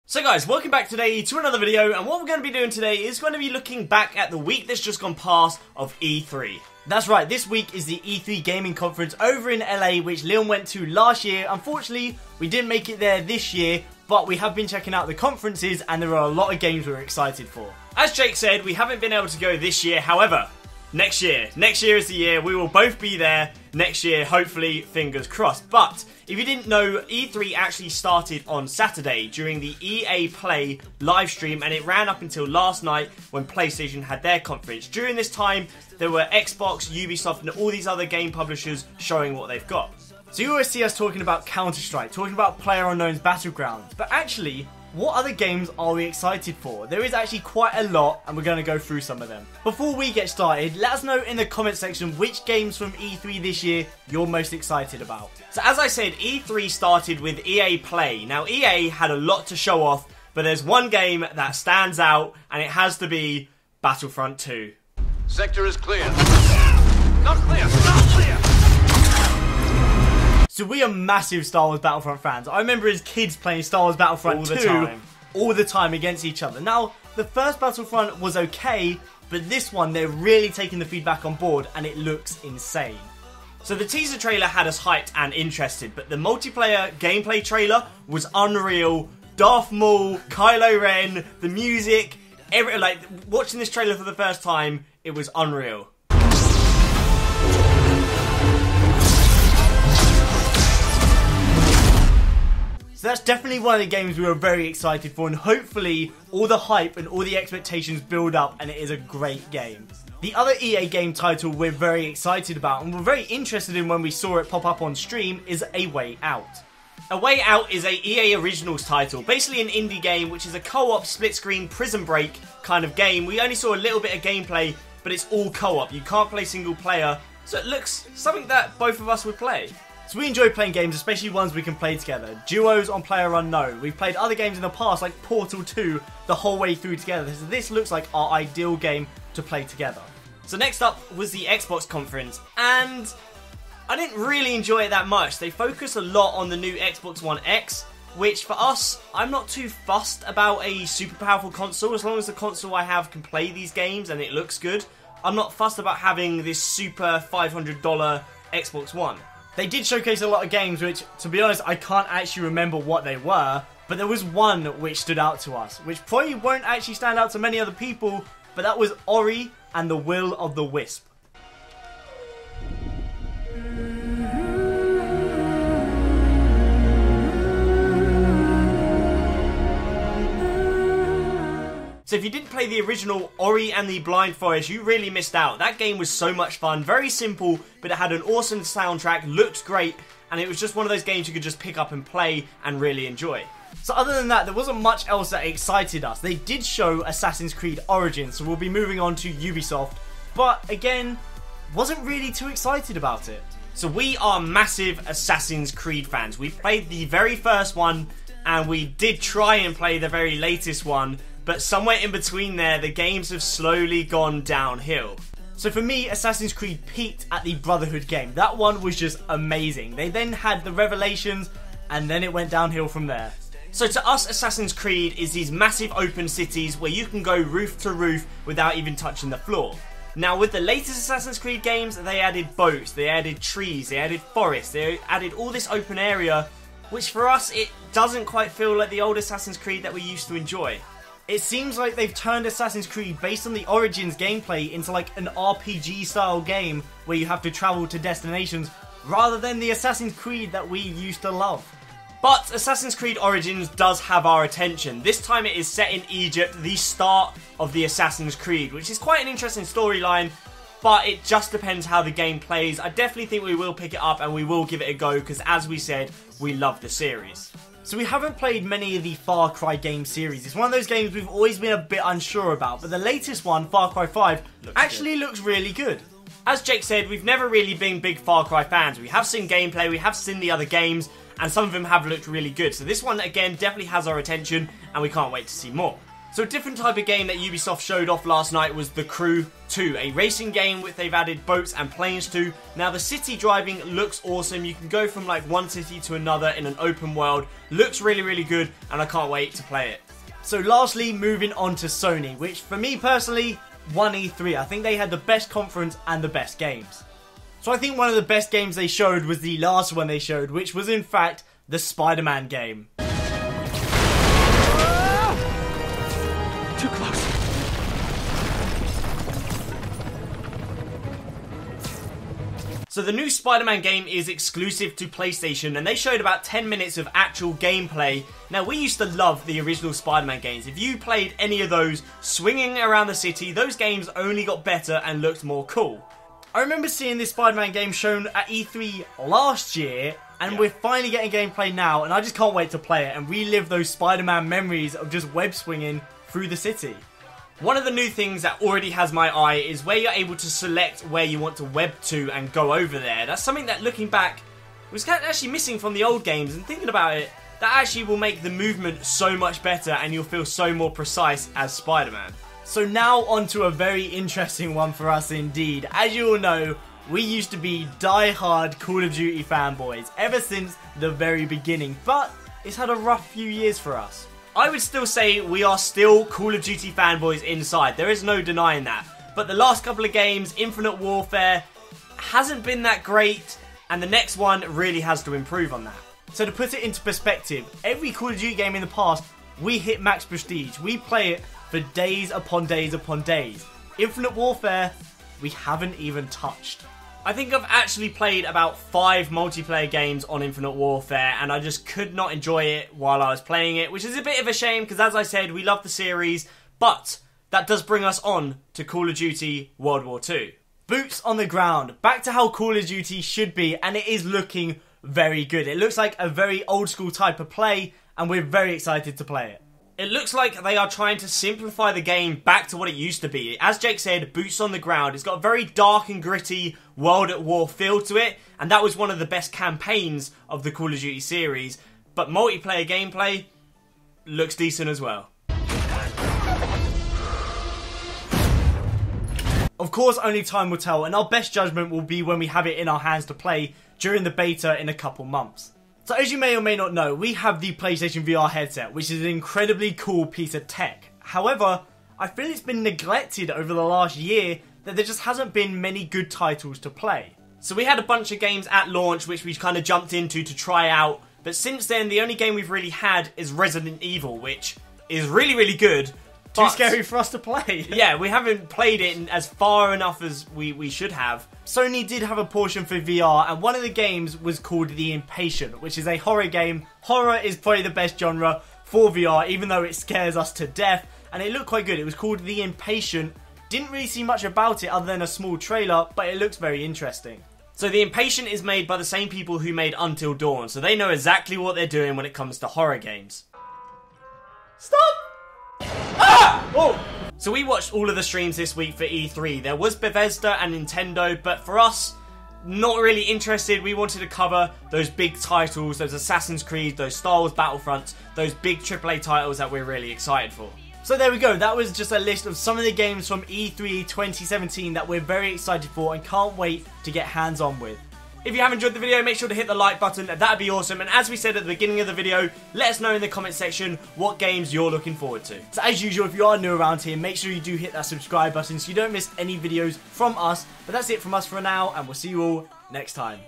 So guys, welcome back today to another video, and what we're going to be doing today is going to be looking back at the week that's just gone past of E3. That's right, this week is the E3 gaming conference over in LA, which Leon went to last year. Unfortunately, we didn't make it there this year, but we have been checking out the conferences and there are a lot of games we're excited for. As Jake said, we haven't been able to go this year, however, next year is the year, we will both be there next year, hopefully, fingers crossed. But if you didn't know, E3 actually started on Saturday during the EA Play live stream, and it ran up until last night when PlayStation had their conference. During this time, there were Xbox, Ubisoft, and all these other game publishers showing what they've got. So you always see us talking about Counter-Strike, talking about PlayerUnknown's Battlegrounds, but actually, what other games are we excited for? There is actually quite a lot, and we're going to go through some of them. Before we get started, let us know in the comment section which games from E3 this year you're most excited about. So as I said, E3 started with EA Play. Now EA had a lot to show off, but there's one game that stands out, and it has to be Battlefront 2. Sector is clear. Not clear, not clear! So we are massive Star Wars Battlefront fans. I remember as kids playing Star Wars Battlefront 2 all the time against each other. Now, the first Battlefront was okay, but this one, they're really taking the feedback on board, and it looks insane. So the teaser trailer had us hyped and interested, but the multiplayer gameplay trailer was unreal. Darth Maul, Kylo Ren, the music, watching this trailer for the first time, it was unreal. So that's definitely one of the games we were very excited for, and hopefully all the hype and all the expectations build up and it is a great game. The other EA game title we're very excited about and we're very interested in when we saw it pop up on stream is A Way Out. A Way Out is a EA Originals title, basically an indie game which is a co-op split-screen Prison Break kind of game. We only saw a little bit of gameplay, but it's all co-op. You can't play single player, so it looks something that both of us would play. So we enjoy playing games, especially ones we can play together. Duos on PlayerUnknown. We've played other games in the past, like Portal 2, the whole way through together. So this looks like our ideal game to play together. So next up was the Xbox conference, and I didn't really enjoy it that much. They focus a lot on the new Xbox One X, which for us, I'm not too fussed about a super powerful console. As long as the console I have can play these games and it looks good, I'm not fussed about having this super $500 Xbox One. They did showcase a lot of games which, to be honest, I can't actually remember what they were, but there was one which stood out to us, which probably won't actually stand out to many other people, but that was Ori and the Will of the Wisp. So if you didn't play the original Ori and the Blind Forest, you really missed out. That game was so much fun, very simple, but it had an awesome soundtrack, looked great, and it was just one of those games you could just pick up and play and really enjoy. So other than that, there wasn't much else that excited us. They did show Assassin's Creed Origins, so we'll be moving on to Ubisoft, but again, wasn't really too excited about it. So we are massive Assassin's Creed fans. We played the very first one, and we did try and play the very latest one, but somewhere in between there, the games have slowly gone downhill. So for me, Assassin's Creed peaked at the Brotherhood game. That one was just amazing. They then had the Revelations, and then it went downhill from there. So to us, Assassin's Creed is these massive open cities where you can go roof to roof without even touching the floor. Now with the latest Assassin's Creed games, they added boats, they added trees, they added forests, they added all this open area, which for us, it doesn't quite feel like the old Assassin's Creed that we used to enjoy. It seems like they've turned Assassin's Creed based on the Origins gameplay into like an RPG style game where you have to travel to destinations rather than the Assassin's Creed that we used to love. But Assassin's Creed Origins does have our attention. This time it is set in Egypt, the start of the Assassin's Creed, which is quite an interesting storyline, but it just depends how the game plays. I definitely think we will pick it up and we will give it a go because, as we said, we love the series. So we haven't played many of the Far Cry game series. It's one of those games we've always been a bit unsure about, but the latest one, Far Cry 5, looks really good. As Jake said, we've never really been big Far Cry fans. We have seen gameplay, we have seen the other games, and some of them have looked really good. So this one, again, definitely has our attention, and we can't wait to see more. So a different type of game that Ubisoft showed off last night was The Crew 2, a racing game which they've added boats and planes to. Now the city driving looks awesome. You can go from like one city to another in an open world. Looks really, really good, and I can't wait to play it. So lastly, moving on to Sony, which for me personally won E3. I think they had the best conference and the best games. So I think one of the best games they showed was the last one they showed, which was in fact the Spider-Man game. Too close. So the new Spider-Man game is exclusive to PlayStation, and they showed about 10 minutes of actual gameplay. Now, we used to love the original Spider-Man games. If you played any of those swinging around the city, those games only got better and looked more cool. I remember seeing this Spider-Man game shown at E3 last year, and we're finally getting gameplay now, and I just can't wait to play it and relive those Spider-Man memories of just web swinging through the city. One of the new things that already has my eye is where you're able to select where you want to web to and go over there. That's something that, looking back, was kind of actually missing from the old games, and thinking about it, that actually will make the movement so much better and you'll feel so more precise as Spider-Man. So now on to a very interesting one for us indeed. As you all know, we used to be die-hard Call of Duty fanboys ever since the very beginning, but it's had a rough few years for us. I would still say we are still Call of Duty fanboys inside, there is no denying that. But the last couple of games, Infinite Warfare, hasn't been that great, and the next one really has to improve on that. So to put it into perspective, every Call of Duty game in the past, we hit max prestige. We play it for days upon days upon days. Infinite Warfare, we haven't even touched. I think I've actually played about 5 multiplayer games on Infinite Warfare, and I just could not enjoy it while I was playing it, which is a bit of a shame because, as I said, we love the series, but that does bring us on to Call of Duty World War 2. Boots on the ground, back to how Call of Duty should be, and it is looking very good. It looks like a very old school type of play, and we're very excited to play it. It looks like they are trying to simplify the game back to what it used to be. As Jake said, boots on the ground. It's got a very dark and gritty World at War feel to it, and that was one of the best campaigns of the Call of Duty series. But multiplayer gameplay looks decent as well. Of course, only time will tell, and our best judgment will be when we have it in our hands to play during the beta in a couple months. So as you may or may not know, we have the PlayStation VR headset, which is an incredibly cool piece of tech. However, I feel it's been neglected over the last year, that there just hasn't been many good titles to play. So we had a bunch of games at launch which we kind of jumped into to try out, but since then the only game we've really had is Resident Evil, which is really, really good. Too scary for us to play. Yeah, we haven't played it as far enough as we should have. Sony did have a portion for VR, and one of the games was called The Impatient, which is a horror game. Horror is probably the best genre for VR, even though it scares us to death, and it looked quite good. It was called The Impatient. Didn't really see much about it other than a small trailer, but it looks very interesting. So The Impatient is made by the same people who made Until Dawn, so they know exactly what they're doing when it comes to horror games. Stop! Ah! Oh! So we watched all of the streams this week for E3. There was Bethesda and Nintendo, but for us, not really interested. We wanted to cover those big titles, those Assassin's Creed, those Star Wars Battlefronts, those big AAA titles that we're really excited for. So there we go, that was just a list of some of the games from E3 2017 that we're very excited for and can't wait to get hands on with. If you have enjoyed the video, make sure to hit the like button, that'd be awesome. And as we said at the beginning of the video, let us know in the comment section what games you're looking forward to. So as usual, if you are new around here, make sure you do hit that subscribe button so you don't miss any videos from us. But that's it from us for now, and we'll see you all next time.